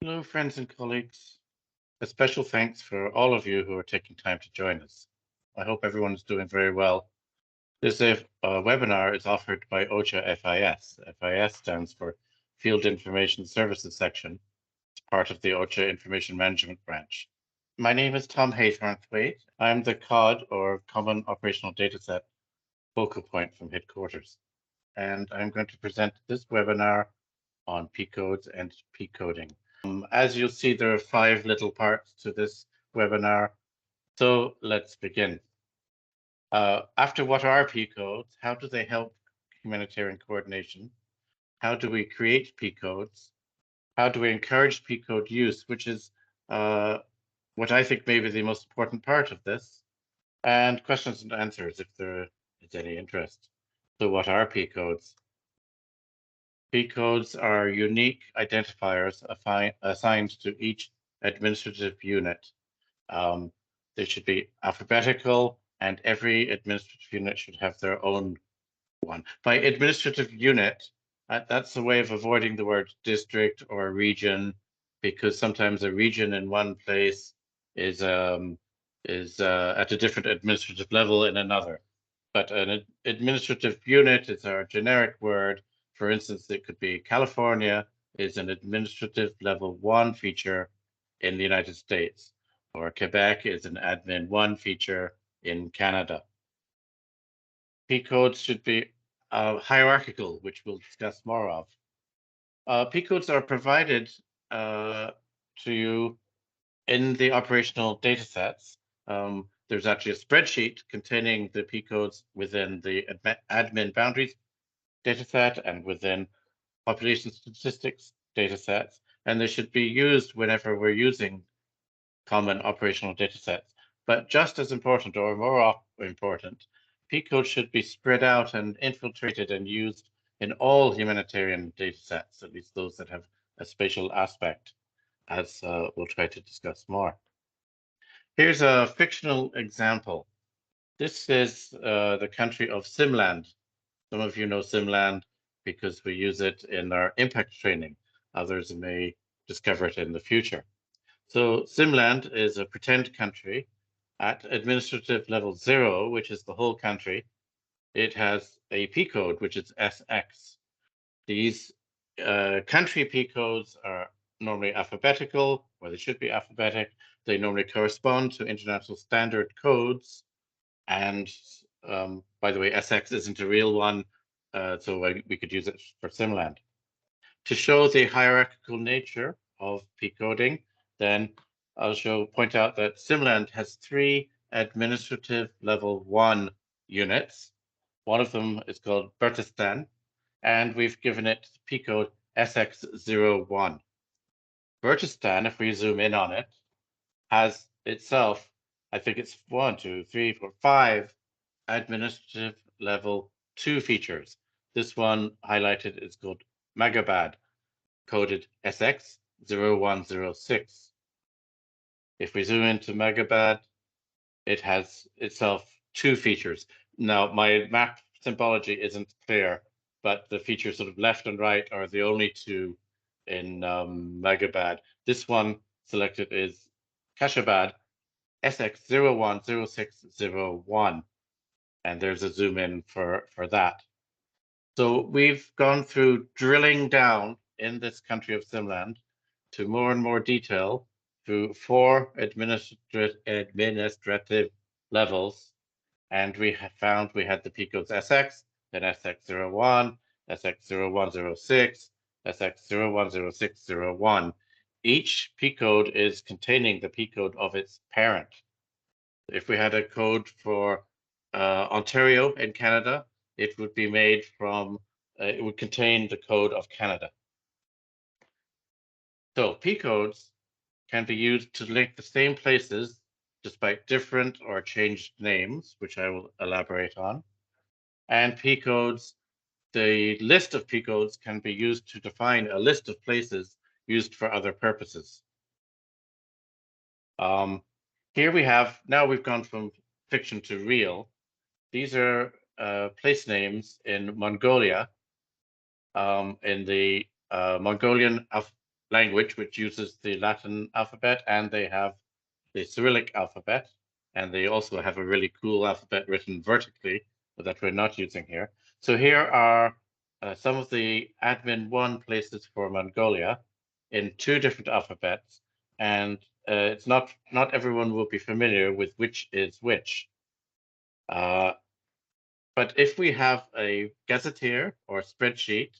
Hello, friends and colleagues. A special thanks for all of you who are taking time to join us. I hope everyone is doing very well. This webinar is offered by OCHA FIS. FIS stands for Field Information Services Section. It's part of the OCHA Information Management Branch. My name is Tom Haythornthwaite. I'm the COD, or Common Operational Dataset, focal point from headquarters. And I'm going to present this webinar on P-codes and P-coding. As you'll see, there are 5 little parts to this webinar. So let's begin. After what are P-codes? How do they help humanitarian coordination? How do we create P-codes? How do we encourage P-code use, which is what I think may be the most important part of this, and questions and answers if there is any interest. So what are P-codes? P-codes are unique identifiers assigned to each administrative unit. They should be alphabetical, and every administrative unit should have their own one. By administrative unit, that's a way of avoiding the word district or region, because sometimes a region in one place is at a different administrative level in another. But an administrative unit is our generic word. For instance, it could be California is an administrative level 1 feature in the United States, or Quebec is an admin 1 feature in Canada. P-codes should be hierarchical, which we'll discuss more of. P-codes are provided to you in the operational datasets. There's actually a spreadsheet containing the P-codes within the admin boundaries dataset and within population statistics datasets, and they should be used whenever we're using common operational datasets. But just as important, or more important, P-codes should be spread out and infiltrated and used in all humanitarian datasets, at least those that have a spatial aspect, as we'll try to discuss more. Here's a fictional example. This is the country of Simland. Some of you know Simland because we use it in our impact training. Others may discover it in the future. So Simland is a pretend country at administrative level 0, which is the whole country. It has a P-code, which is SX. These country P-codes are normally alphabetical, or they should be alphabetic. They normally correspond to international standard codes. And by the way, SX isn't a real one, so we could use it for Simland. To show the hierarchical nature of P-coding, then I'll point out that Simland has 3 administrative level 1 units. One of them is called Bertistan, and we've given it P-code SX01. Bertistan, if we zoom in on it, has itself, I think it's 1, 2, 3, 4, 5 administrative level 2 features. This one highlighted is called Magabad, coded SX0106. If we zoom into Magabad, it has itself 2 features. Now, my map symbology isn't clear, but the features sort of left and right are the only 2 in Magabad. This one selected is Kashabad, SX010601, and there's a zoom in for that. So we've gone through drilling down in this country of Simland to more and more detail through 4 administrative levels, and we have found we had the P-codes SX, then SX01, SX0106, SX010601. Each P-code is containing the P-code of its parent. If we had a code for Ontario in Canada, it would be made from, it would contain the code of Canada. So P-codes can be used to link the same places despite different or changed names, which I will elaborate on. And P-codes, the list of P-codes can be used to define a list of places used for other purposes. Here we have, now we've gone from fiction to real. These are place names in Mongolia, in the Mongolian language which uses the Latin alphabet, and they have the Cyrillic alphabet, and they also have a really cool alphabet written vertically that we're not using here. So here are some of the admin 1 places for Mongolia in 2 different alphabets, and it's not everyone will be familiar with which is which. But if we have a gazetteer or spreadsheet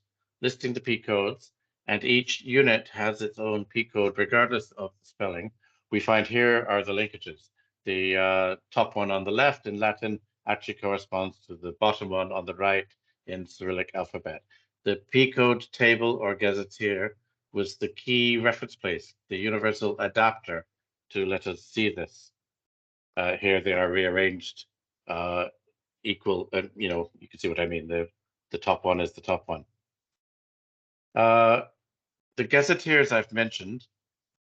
listing the P codes, and each unit has its own P code regardless of the spelling, we find here are the linkages. The top one on the left in Latin actually corresponds to the bottom one on the right in Cyrillic alphabet. The P code table or gazetteer was the key reference place, the universal adapter to let us see this. Here they are rearranged equal, you know, you can see what I mean. The top one is the top one. The gazetteers I've mentioned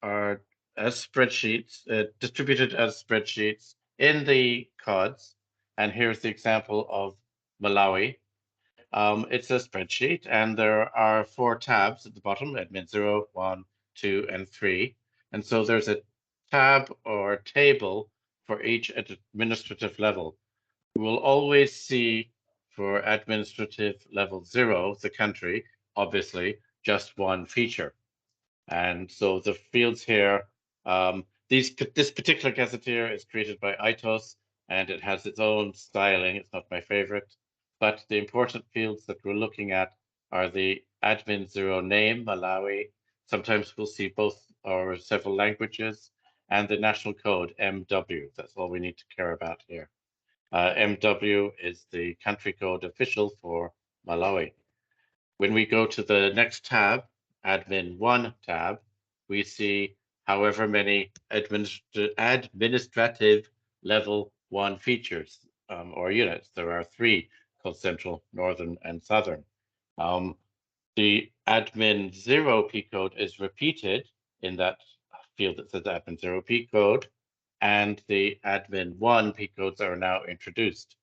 are as spreadsheets, distributed as spreadsheets in the CODs. And here's the example of Malawi. It's a spreadsheet, and there are 4 tabs at the bottom: admin 0, 1, 2, and 3. And so there's a tab or table for each administrative level. We will always see for administrative level 0, the country, obviously just one feature. And so the fields here, this particular gazetteer is created by ITOS, and it has its own styling. It's not my favorite, but the important fields that we're looking at are the admin 0 name, Malawi. Sometimes we'll see both or several languages, and the national code, MW. That's all we need to care about here. MW is the country code official for Malawi. When we go to the next tab, admin 1 tab, we see however many administrative level 1 features or units. There are 3 called central, northern, and southern. The admin 0 P code is repeated in that field that says admin 0 P code, and the admin 1 P codes are now introduced.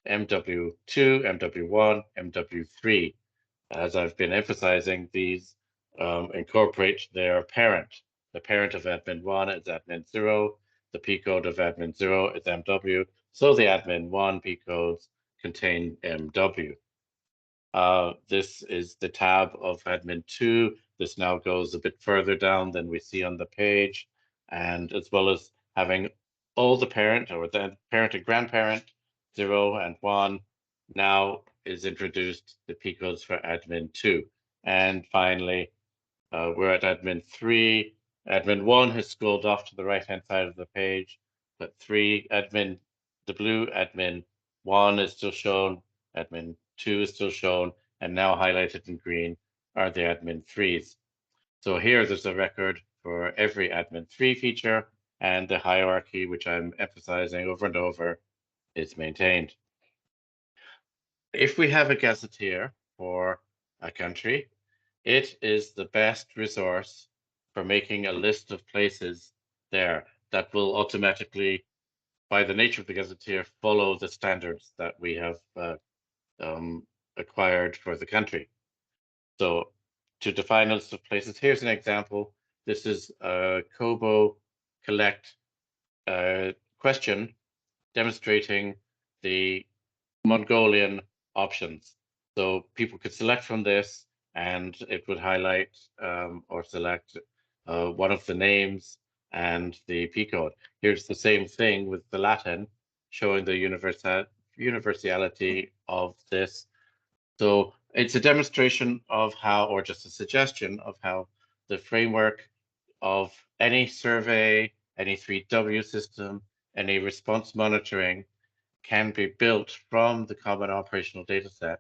MW2, MW1, MW3. As I've been emphasizing, these incorporate their parent. The parent of admin 1 is admin 0. The P code of admin 0 is MW. So the admin 1 P codes contain MW. This is the tab of admin 2. This now goes a bit further down than we see on the page. And as well as having all the parent or the parent and grandparent, 0 and 1, now is introduced the P codes for admin 2. And finally, we're at admin 3. Admin 1 has scrolled off to the right-hand side of the page, but 3, the blue admin 1 is still shown, admin 2 is still shown, and now highlighted in green are the admin 3s. So here there's a record for every admin 3 feature, and the hierarchy, which I'm emphasizing over and over, is maintained. If we have a gazetteer for a country, it is the best resource for making a list of places there that will automatically, by the nature of the gazetteer, follow the standards that we have acquired for the country. So to define a list of places, here's an example. This is a Kobo collect question demonstrating the Mongolian options. So people could select from this, and it would highlight or select one of the names and the P code. Here's the same thing with the Latin, showing the universality of this. So it's a demonstration of how, or just a suggestion of how the framework of any survey, any 3W system, any response monitoring can be built from the common operational data set,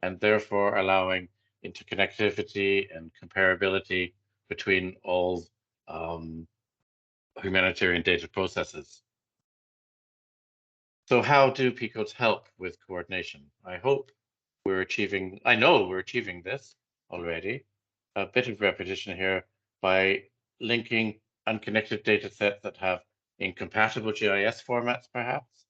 and therefore allowing interconnectivity and comparability between all humanitarian data processes. So how do P codes help with coordination? I know we're achieving this already. A bit of repetition here by linking unconnected data sets that have incompatible GIS formats, perhaps,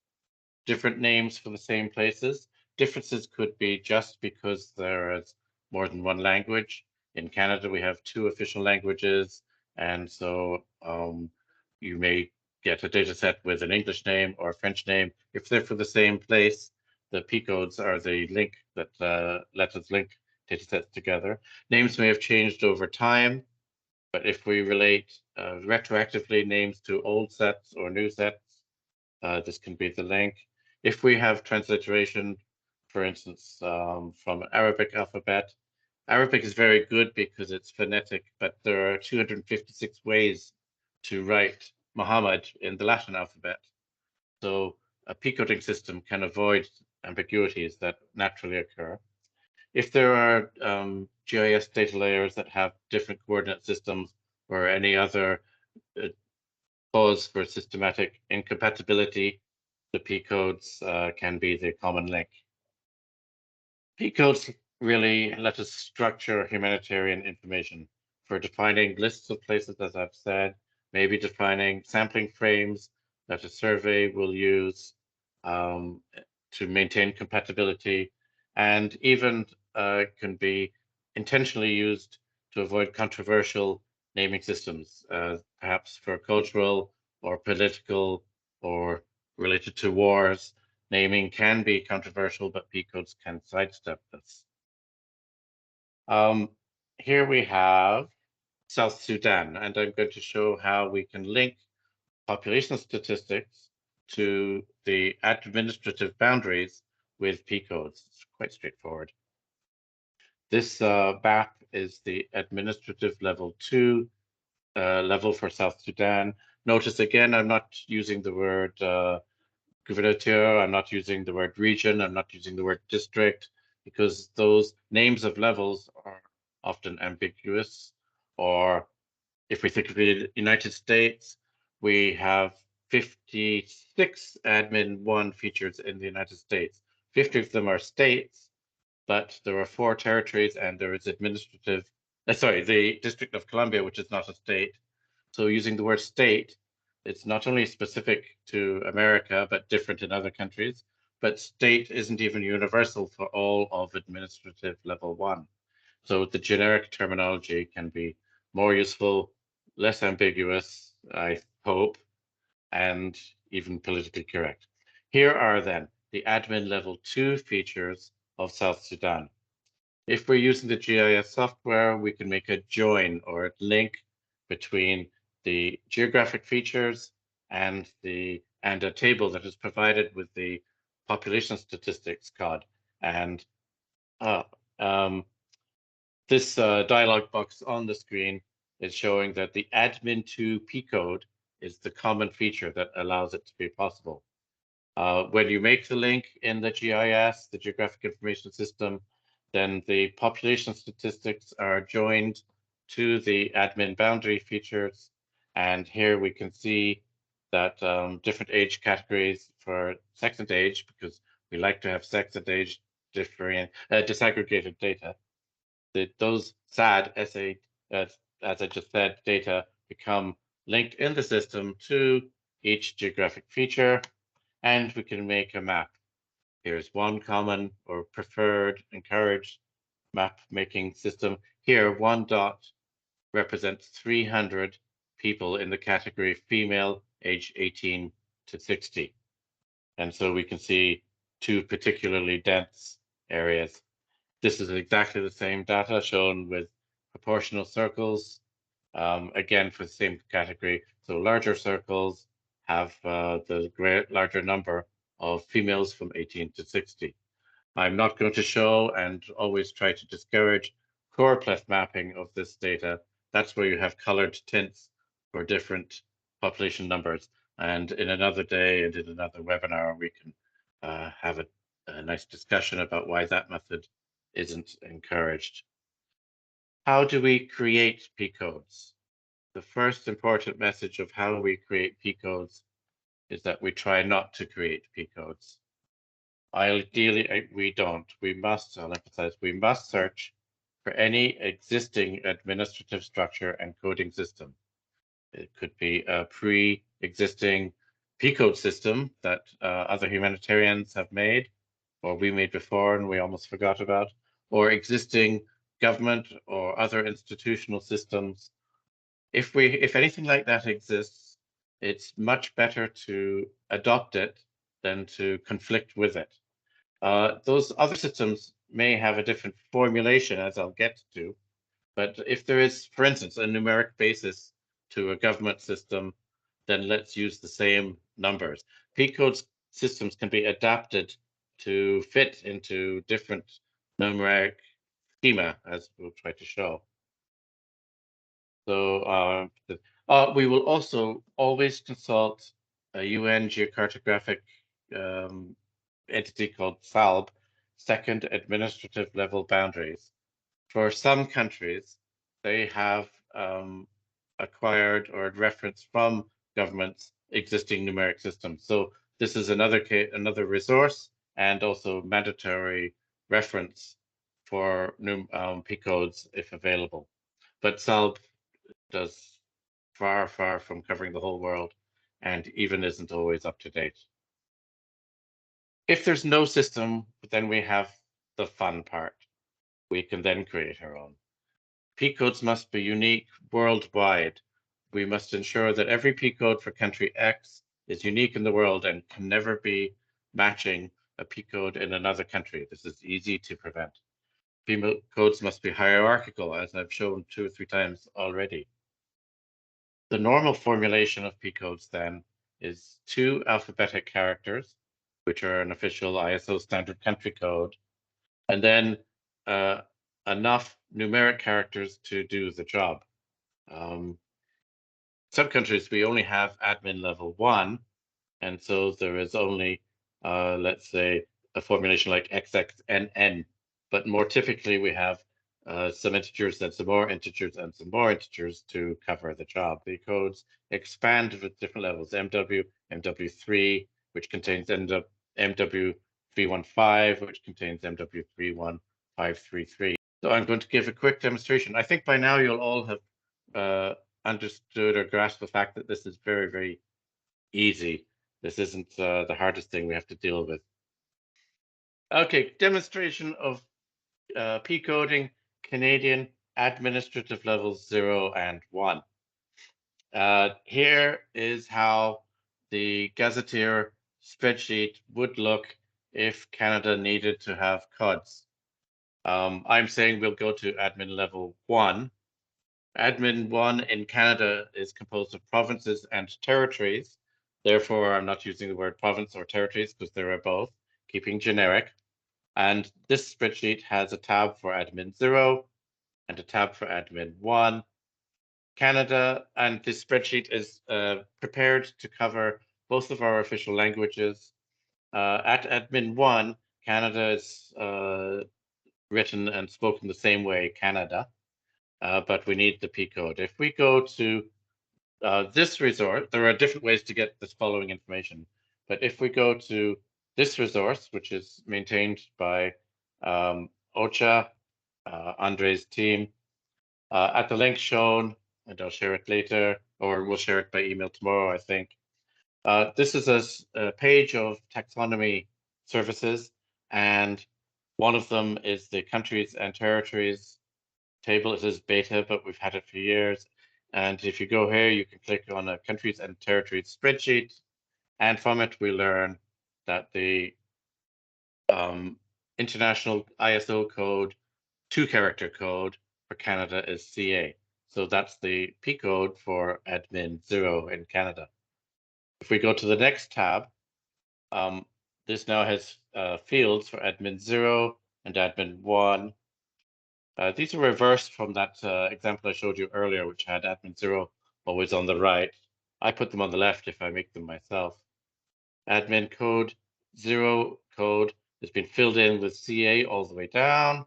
different names for the same places. Differences could be just because there is more than one language. In Canada, we have 2 official languages, and so you may get a data set with an English name or a French name. If they're for the same place, the P codes are the link that let us link data sets together. Names may have changed over time, but if we relate retroactively names to old sets or new sets, this can be the link. If we have transliteration, for instance, from Arabic alphabet, Arabic is very good because it's phonetic, but there are 256 ways to write Muhammad in the Latin alphabet. So a P-coding system can avoid ambiguities that naturally occur. If there are GIS data layers that have different coordinate systems or any other cause for systematic incompatibility, the P-codes can be the common link. P-codes really let us structure humanitarian information for defining lists of places, as I've said, maybe defining sampling frames that a survey will use to maintain compatibility, and even can be intentionally used to avoid controversial naming systems, perhaps for cultural or political or related to wars. Naming can be controversial, but P codes can sidestep this. Here we have South Sudan, and I'm going to show how we can link population statistics to the administrative boundaries with P codes. It's quite straightforward. This map is the administrative level 2 level for South Sudan. Notice again, I'm not using the word gubernateur, I'm not using the word region, I'm not using the word district, because those names of levels are often ambiguous. Or if we think of the United States, we have 56 admin 1 features in the United States. 50 of them are states, but there are 4 territories and there is the District of Columbia, which is not a state. So using the word state, it's not only specific to America, but different in other countries, but state isn't even universal for all of administrative level 1. So the generic terminology can be more useful, less ambiguous, I hope, and even politically correct. Here are then the admin level 2 features of South Sudan. If we're using the GIS software, we can make a join or a link between the geographic features and a table that is provided with the population statistics code. And this dialog box on the screen is showing that the admin2 P code is the common feature that allows it to be possible. When you make the link in the GIS, the Geographic Information System, then the population statistics are joined to the admin boundary features. And here we can see that different age categories for sex and age, because we like to have sex and age disaggregated data. Those SAD, as I just said, data become linked in the system to each geographic feature, and we can make a map. Here's one common or preferred, encouraged map making system. Here, one dot represents 300 people in the category female, age 18 to 60. And so we can see 2 particularly dense areas. This is exactly the same data shown with proportional circles, again for the same category. So larger circles have the larger number of females from 18 to 60. I'm not going to show and always try to discourage choropleth mapping of this data. That's where you have colored tints for different population numbers. And in another day and in another webinar, we can have a nice discussion about why that method isn't encouraged. How do we create P codes? The first important message of how we create P codes is that we try not to create P codes. Ideally, we don't. We must, I'll emphasize, we must search for any existing administrative structure and coding system. It could be a pre-existing P code system that other humanitarians have made, or we made before and we almost forgot about, or existing government or other institutional systems, if anything like that exists, it's much better to adopt it than to conflict with it. Those other systems may have a different formulation, as I'll get to, but if there is, for instance, a numeric basis to a government system, then let's use the same numbers. P-code systems can be adapted to fit into different numeric schema, as we'll try to show. So we will also always consult a UN geocartographic entity called SALB, Second Administrative Level Boundaries. For some countries, they have acquired or reference from governments existing numeric systems. So this is another resource and also mandatory reference for P codes if available. But SALB does far from covering the whole world and even isn't always up to date. If there's no system, then we have the fun part. We can then create our own. P codes must be unique worldwide. We must ensure that every P code for country X is unique in the world and can never be matching a P code in another country. This is easy to prevent. P codes must be hierarchical, as I've shown 2 or 3 times already. The normal formulation of P codes then is 2 alphabetic characters, which are an official ISO standard country code, and then enough numeric characters to do the job. Some countries, we only have admin level 1, and so there is only, let's say, a formulation like XXNN, but more typically we have some integers and some more integers and some more integers to cover the job. The codes expand with different levels, MW, MW3, which contains MW315, which contains MW31533. So I'm going to give a quick demonstration. I think by now you'll all have understood or grasped the fact that this is very, very easy. This isn't the hardest thing we have to deal with. Okay, demonstration of P coding, Canadian administrative levels 0 and 1. Here is how the gazetteer spreadsheet would look if Canada needed to have CODs. I'm saying we'll go to admin level 1. Admin 1 in Canada is composed of provinces and territories. Therefore, I'm not using the word province or territories because there are both, keeping generic. And this spreadsheet has a tab for admin 0 and a tab for admin 1. Canada, and this spreadsheet is prepared to cover both of our official languages. At admin 1, Canada is written and spoken the same way, Canada. But we need the P code. If we go to this resource, there are different ways to get this following information. But if we go to this resource, which is maintained by OCHA, Andre's team, at the link shown, and I'll share it later, or we'll share it by email tomorrow, I think. This is a page of taxonomy services, and one of them is the countries and territories table. It says beta, but we've had it for years. And if you go here, you can click on a countries and territories spreadsheet. And from it, we learn that the international ISO code, 2-character code for Canada is CA. So that's the P code for admin 0 in Canada. If we go to the next tab, this now has fields for admin 0 and admin 1. These are reversed from that example I showed you earlier, which had admin 0 always on the right. I put them on the left if I make them myself. Admin code 0 code has been filled in with CA all the way down.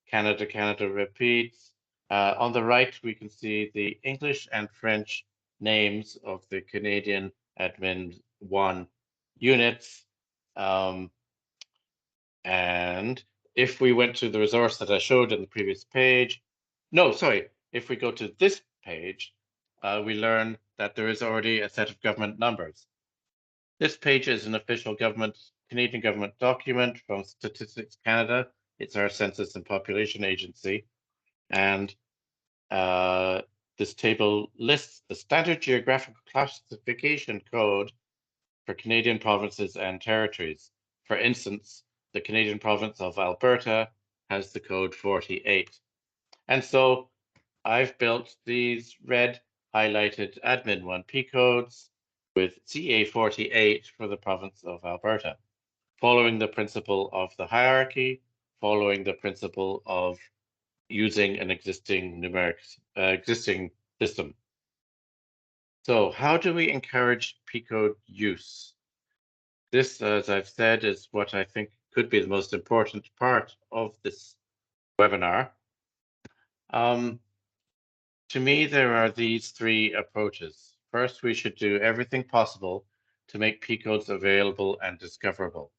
Canada repeats. On the right, we can see the English and French names of the Canadian admin 1 units. And if we went to the resource that I showed in the previous page, if we go to this page, we learn that there is already a set of government numbers. This page is an official Canadian government document from Statistics Canada. It's our Census and Population Agency. And this table lists the standard geographical classification code for Canadian provinces and territories. For instance, the Canadian province of Alberta has the code 48. And so I've built these red highlighted admin 1P codes with CA48 for the province of Alberta, following the principle of the hierarchy, following the principle of using an existing existing system. So how do we encourage P-code use? This, as I've said, is what I think could be the most important part of this webinar. To me, there are these three approaches. First, we should do everything possible to make P-codes available and discoverable.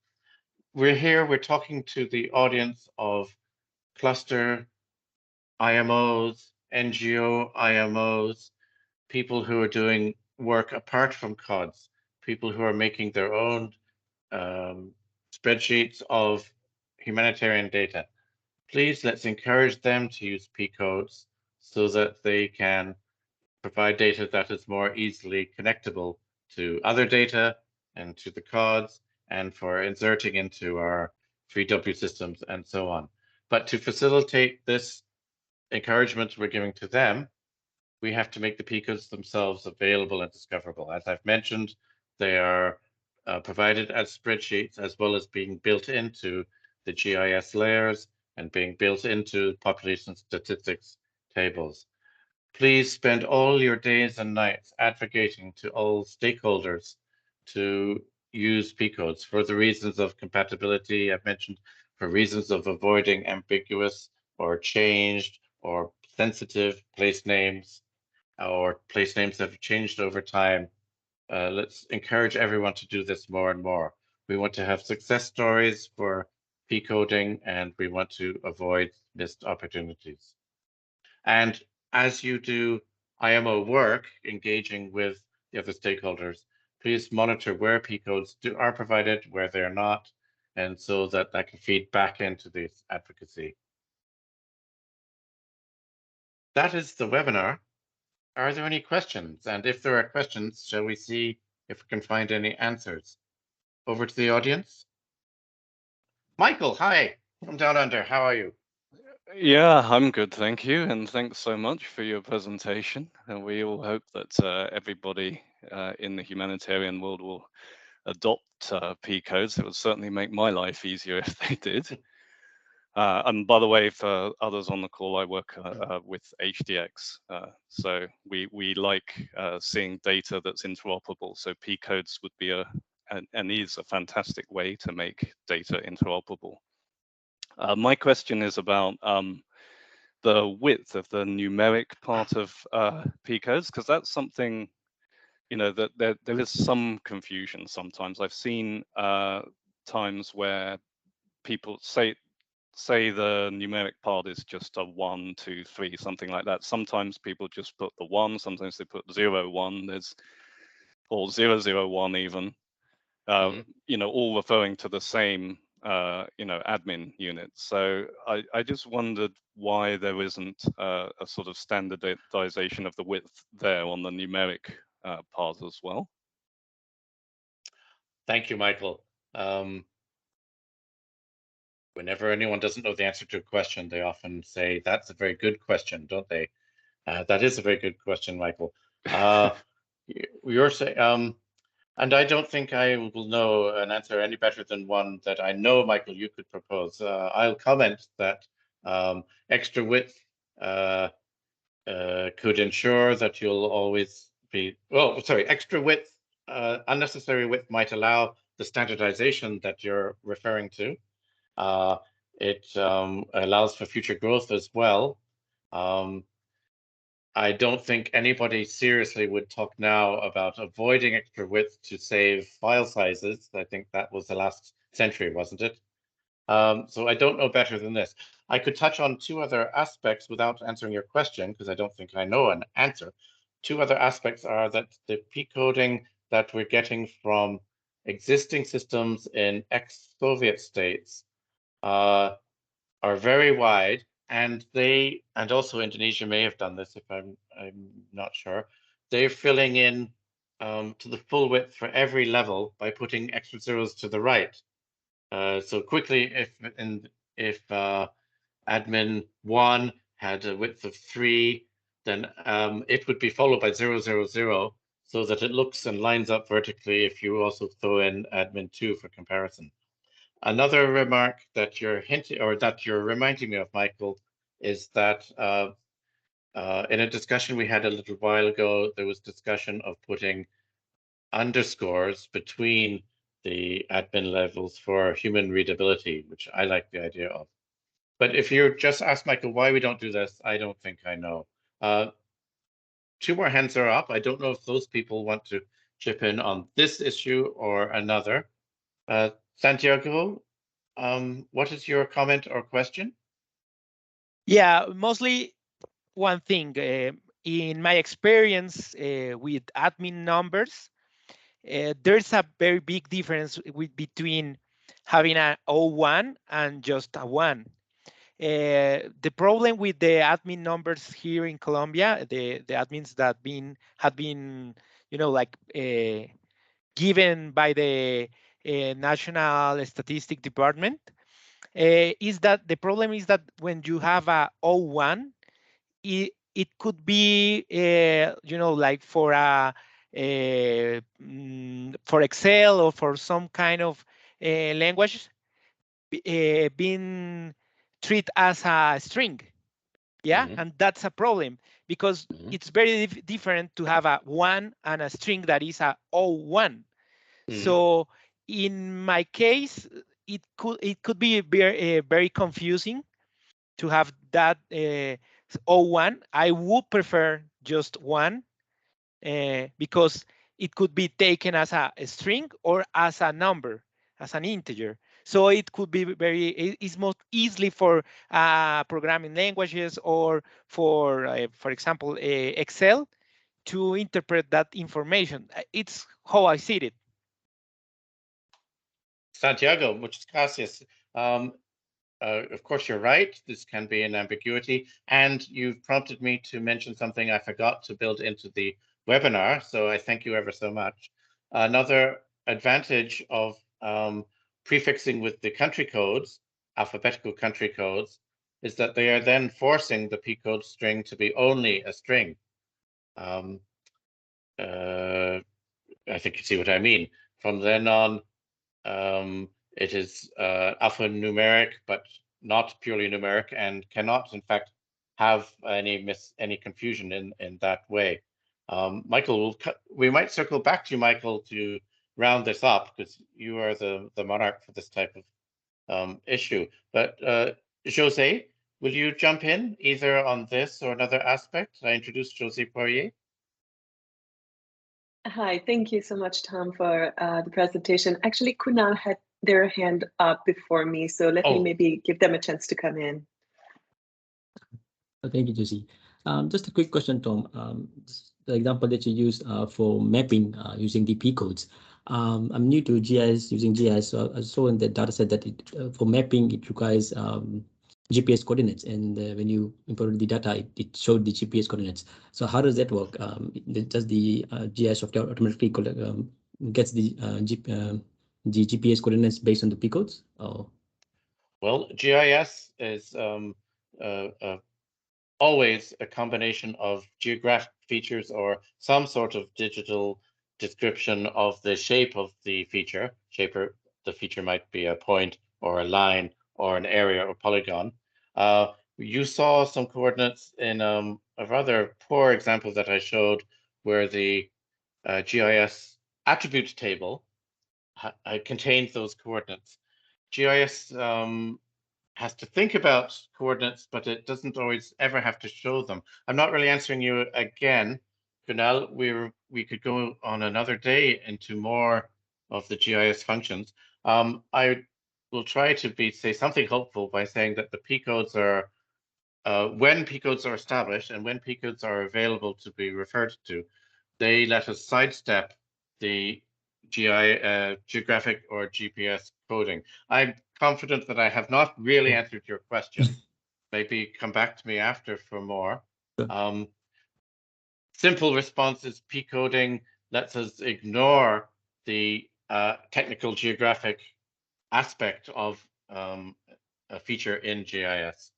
We're talking to the audience of cluster IMOs, NGO IMOs, people who are doing work apart from CODs, people who are making their own spreadsheets of humanitarian data. Please, let's encourage them to use P-codes so that they can provide data that is more easily connectable to other data and to the CODs and for inserting into our 3W systems and so on. But to facilitate this encouragement we're giving to them, we have to make the P-codes themselves available and discoverable. As I've mentioned, they are provided as spreadsheets as well as being built into the GIS layers and being built into population statistics tables. Please spend all your days and nights advocating to all stakeholders to use P-codes for the reasons of compatibility I've mentioned, for reasons of avoiding ambiguous or changed or sensitive place names, or place names that have changed over time. Let's encourage everyone to do this more and more. We want to have success stories for P-coding, and we want to avoid missed opportunities. And as you do IMO work, engaging with the other stakeholders, please monitor where P-codes are provided, where they're not, and so that can feed back into this advocacy. That is the webinar. Are there any questions? And if there are questions, shall we see if we can find any answers? Over to the audience. Michael, hi, from Down Under. How are you? Yeah, I'm good, thank you. And thanks so much for your presentation. And we all hope that everybody in the humanitarian world will adopt P-codes. It would certainly make my life easier if they did. And by the way, for others on the call, I work with HDX. So we like seeing data that's interoperable. So P-codes would be and is a fantastic way to make data interoperable. My question is about the width of the numeric part of P-codes, because that's something, you know, that there is some confusion sometimes. I've seen times where people say the numeric part is just a 1, 2, 3, something like that. Sometimes people just put the 1, sometimes they put 0, 1, or 0, 0, 1 even, you know, all referring to the same you know, admin unit. So I just wondered why there isn't a sort of standardization of the width there on the numeric part as well. Thank you, Michael. Whenever anyone doesn't know the answer to a question, they often say, that's a very good question, don't they? That is a very good question, Michael. You're saying, and I don't think I will know an answer any better than one that I know, Michael, you could propose. I'll comment that extra width could ensure that you'll always be, well, sorry, extra width, unnecessary width might allow the standardization that you're referring to. It allows for future growth as well. I don't think anybody seriously would talk now about avoiding extra width to save file sizes. I think that was the last century, wasn't it? So I don't know better than this. I could touch on two other aspects without answering your question, because I don't think I know an answer. Two other aspects are that the P-coding that we're getting from existing systems in ex-Soviet states are very wide and also Indonesia may have done this, if I'm not sure. They're filling in to the full width for every level by putting extra zeros to the right. So quickly, if admin 1 had a width of 3, then it would be followed by 0, 0, 0, so that it looks and lines up vertically if you also throw in admin 2 for comparison. Another remark that you're hinting, or that you're reminding me of, Michael, is that in a discussion we had a little while ago, there was discussion of putting underscores between the admin levels for human readability, which I like the idea of. But if you just ask Michael why we don't do this, I don't think I know. 2 more hands are up. I don't know if those people want to chip in on this issue or another. Santiago, what is your comment or question? Yeah, mostly one thing. In my experience with admin numbers, there's a very big difference between having an 01 and just a 1. The problem with the admin numbers here in Colombia, the admins that have been, like given by the National Statistic Department, is that the problem is that when you have a 01, it could be, like for for Excel or for some kind of language, being treated as a string. Yeah, and that's a problem because it's very different to have a 1 and a string that is a 01. So in my case, it could be very confusing to have that 01. I would prefer just 1 because it could be taken as a string or as a number, as an integer. So it could be it's most easily for programming languages or for example, Excel to interpret that information. It's how I see it. Santiago, muchas gracias. Of course, you're right. This can be an ambiguity. And you've prompted me to mention something I forgot to build into the webinar. So I thank you ever so much. Another advantage of prefixing with the country codes, alphabetical country codes, is that they are then forcing the P code string to be only a string. I think you see what I mean. From then on, it is alphanumeric, but not purely numeric, and cannot, in fact, have any confusion in that way. Michael, we might circle back to you, Michael, to round this up, because you are the monarch for this type of issue. But Jose, will you jump in either on this or another aspect? I introduced Jose Poirier. Hi, thank you so much, Tom, for the presentation. Actually, Kunal had their hand up before me, so let me maybe give them a chance to come in. Thank you, Josie. Just a quick question, Tom. The example that you use for mapping using the P codes. I'm new to GIS, using GIS, so I saw in the dataset that for mapping, it requires GPS coordinates, and when you imported the data, it showed the GPS coordinates. So how does that work? Does the GIS software automatically gets the GPS coordinates based on the P codes? Or? Well, GIS is always a combination of geographic features or some sort of digital description of the shape of the feature. The feature might be a point or a line or an area or polygon. You saw some coordinates in a rather poor example that I showed where the GIS attribute table contains those coordinates. GIS has to think about coordinates, but it doesn't always ever have to show them. I'm not really answering you again, Kunal. We could go on another day into more of the GIS functions. I will try to say something hopeful by saying that the P codes are, when P codes are established and when P codes are available to be referred to, they let us sidestep the geographic or GPS coding. I'm confident that I have not really answered your question. maybe come back to me after for more. Sure. Simple response is P-coding lets us ignore the technical geographic aspect of a feature in GIS.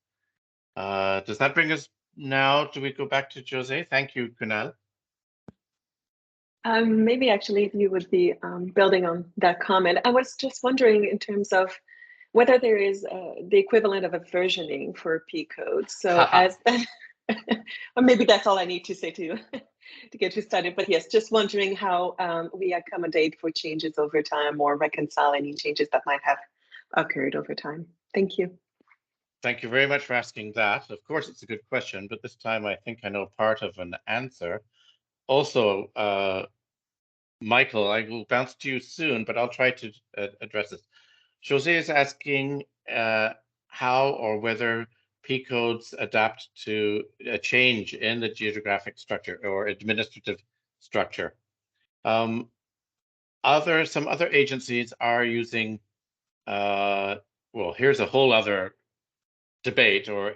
Does that bring us now? Do we go back to Jose? Thank you, Kunal. Maybe actually, if you would be building on that comment, I was just wondering in terms of whether there is the equivalent of a versioning for P codes. So as or maybe that's all I need to say to get you started. But yes, just wondering how we accommodate for changes over time or reconcile any changes that might have occurred over time. Thank you. Thank you very much for asking that. Of course, it's a good question, but this time I think I know part of an answer. Also, Michael, I will bounce to you soon, but I'll try to address it. Jose is asking how or whether P codes adapt to a change in the geographic structure or administrative structure. Some other agencies are using, well, here's a whole other debate or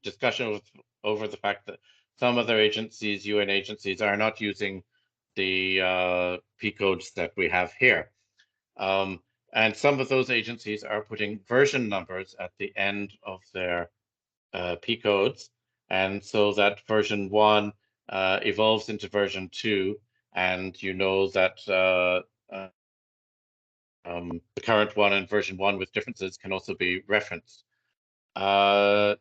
discussion over the fact that some other agencies, UN agencies, are not using the P codes that we have here. And some of those agencies are putting version numbers at the end of their P codes. And so that version 1 evolves into version 2, and you know that the current one and version 1 with differences can also be referenced. I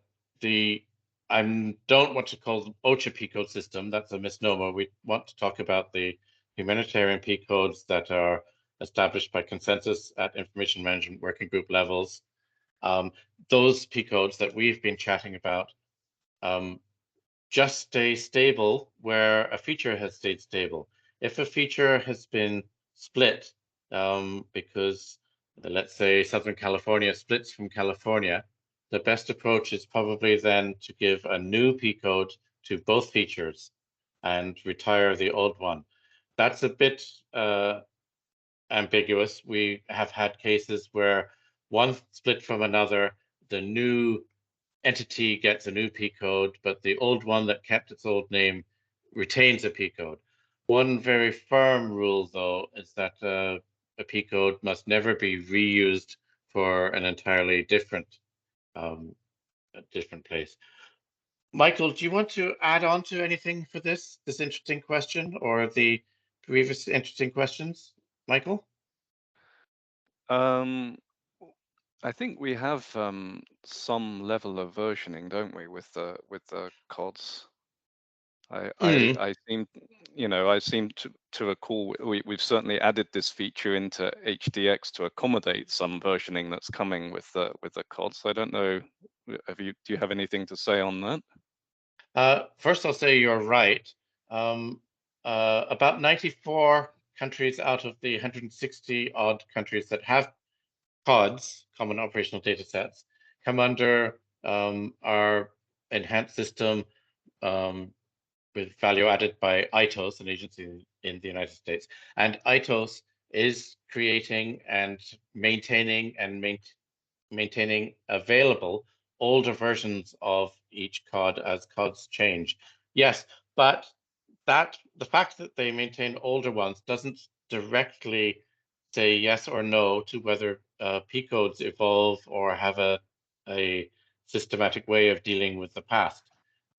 don't want to call them OCHA P code system. That's a misnomer. We want to talk about the humanitarian P codes that are established by consensus at information management working group levels. Those P codes that we've been chatting about just stay stable where a feature has stayed stable. If a feature has been split because let's say Southern California splits from California, the best approach is probably then to give a new P code to both features and retire the old one. That's a bit ambiguous. We have had cases where one split from another, the new entity gets a new P code, but the old one that kept its old name retains a P code. One very firm rule, though, is that a P code must never be reused for an entirely different place. Michael, do you want to add on to anything for this interesting question or the previous interesting questions, Michael? I think we have some level of versioning, don't we, with the CODs? I seem, I seem to recall we've certainly added this feature into HDX to accommodate some versioning that's coming with the CODs. I don't know. Do you have anything to say on that? First, I'll say you're right. About 94 countries out of the 160 odd countries that have CODs, common operational data sets, come under our enhanced system with value added by ITOS, an agency in the United States. And ITOS is creating and maintaining available older versions of each COD as CODs change. Yes, but the fact that they maintain older ones doesn't directly say yes or no to whether P codes evolve or have a systematic way of dealing with the past.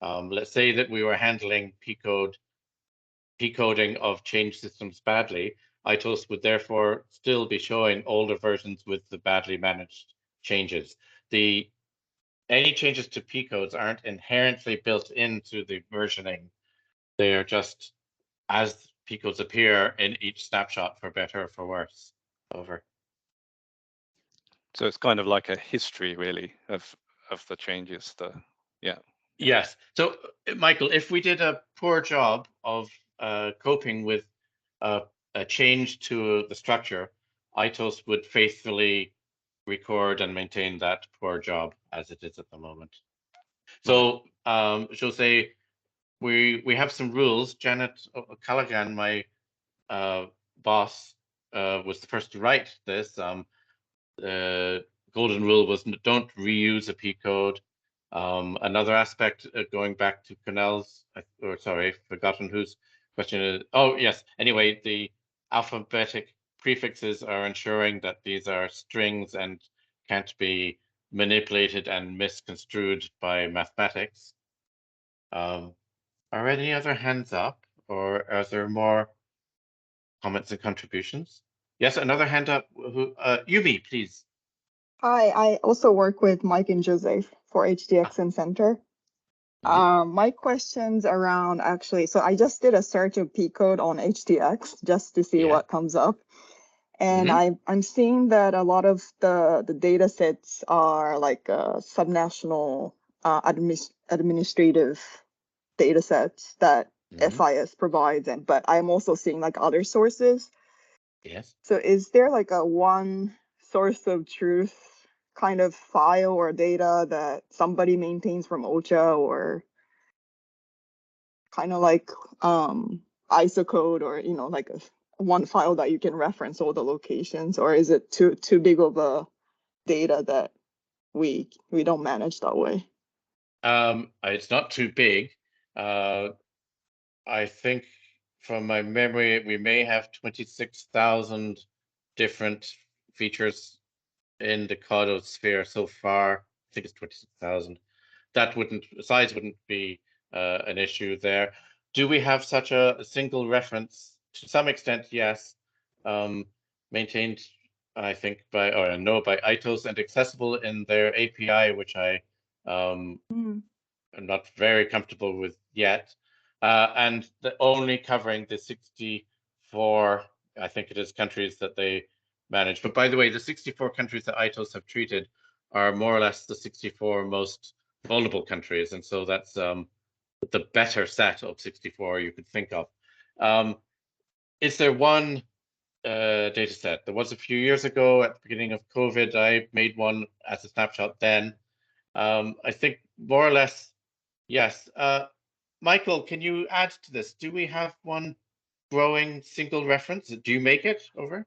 Let's say that we were handling P coding of change systems badly. ITOS would therefore still be showing older versions with the badly managed changes. Any changes to P codes aren't inherently built into the versioning. They are just as P codes appear in each snapshot, for better or for worse. Over. So it's kind of like a history, really, of the changes. Yeah. Yes. So, Michael, if we did a poor job of coping with a change to the structure, ITOS would faithfully record and maintain that poor job as it is at the moment. So, Jose, we have some rules. Janet Callaghan, my boss, was the first to write this. The golden rule was don't reuse a P code. Another aspect, going back to Cornell's, or sorry, forgotten whose question is. Oh, yes. Anyway, the alphabetic prefixes are ensuring that these are strings and can't be manipulated and misconstrued by mathematics. Are any other hands up, or are there more comments and contributions? Yes, another hand up. Who? Yumi, please. Hi, I also work with Mike and Joseph for HDX and Center. My question's around actually, so I just did a search of P code on HDX just to see what comes up. And I'm seeing that a lot of the data sets are like subnational administrative data sets that FIS provides, but I'm also seeing like other sources. Yes. So is there like a one source of truth kind of file or data that somebody maintains from OCHA, or kind of like ISO code, or like one file that you can reference all the locations, or is it too big of a data that we don't manage that way? It's not too big. I think from my memory, we may have 26,000 different features in the Cado sphere so far. I think it's 26,000. That size wouldn't be an issue there. Do we have such a single reference? To some extent, yes. Maintained, I think, by ITOS and accessible in their API, which I am not very comfortable with yet. And only covering the 64, I think it is, countries that they manage. But by the way, the 64 countries that ITOS have treated are more or less the 64 most vulnerable countries. And so that's the better set of 64 you could think of. Is there one data set? There was a few years ago at the beginning of COVID. I made one as a snapshot then. I think more or less, yes. Michael, can you add to this? Do we have one growing single reference? Do you make it over?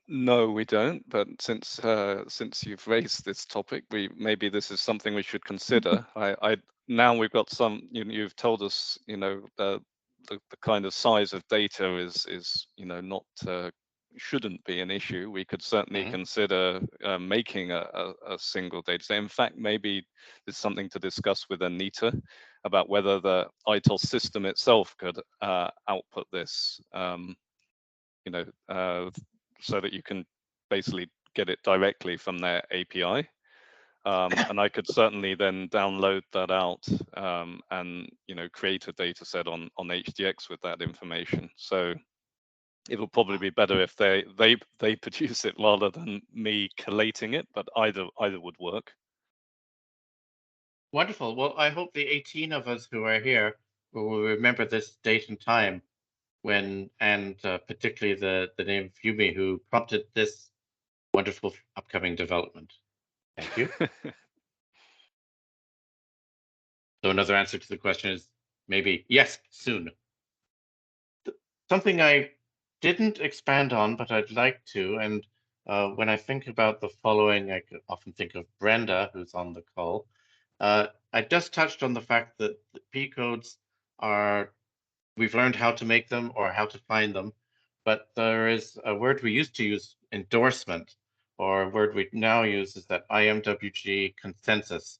No, we don't. But since you've raised this topic, maybe this is something we should consider. Now we've got some. You've told us, the kind of size of data is not shouldn't be an issue. We could certainly consider making a single data set. In fact, maybe there's something to discuss with Anita about whether the ITOS system itself could output this. So that you can basically get it directly from their API. And I could certainly then download that out and create a data set on HDX with that information. So it'll probably be better if they produce it rather than me collating it, but either would work. Wonderful. Well, I hope the 18 of us who are here will remember this date and time when, and particularly the name of Yumi, who prompted this wonderful upcoming development. Thank you. So another answer to the question is maybe yes, soon. Something I didn't expand on, but I'd like to, and when I think about the following, I could often think of Brenda, who's on the call. I just touched on the fact that the P codes we've learned how to make them or how to find them, but there is a word we used to use, endorsement, or a word we now use is that IMWG consensus.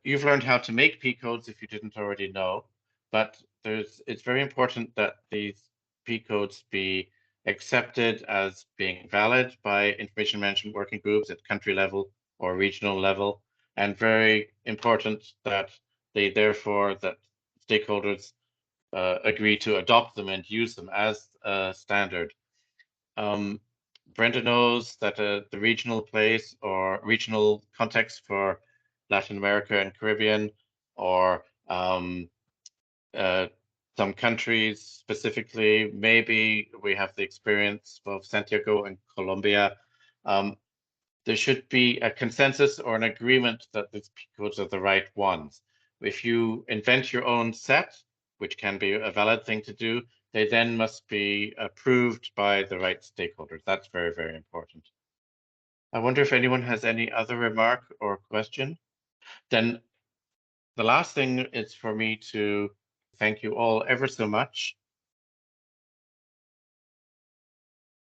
You've learned how to make P codes if you didn't already know, but it's very important that these P codes be accepted as being valid by information management working groups at country level or regional level, and very important that that stakeholders agree to adopt them and use them as a standard. Brenda knows that the regional place or regional context for Latin America and Caribbean, or some countries specifically, maybe we have the experience of Santiago and Colombia. There should be a consensus or an agreement that these P codes are the right ones. If you invent your own set, which can be a valid thing to do, they then must be approved by the right stakeholders. That's very, very important. I wonder if anyone has any other remark or question. Then the last thing is for me to thank you all ever so much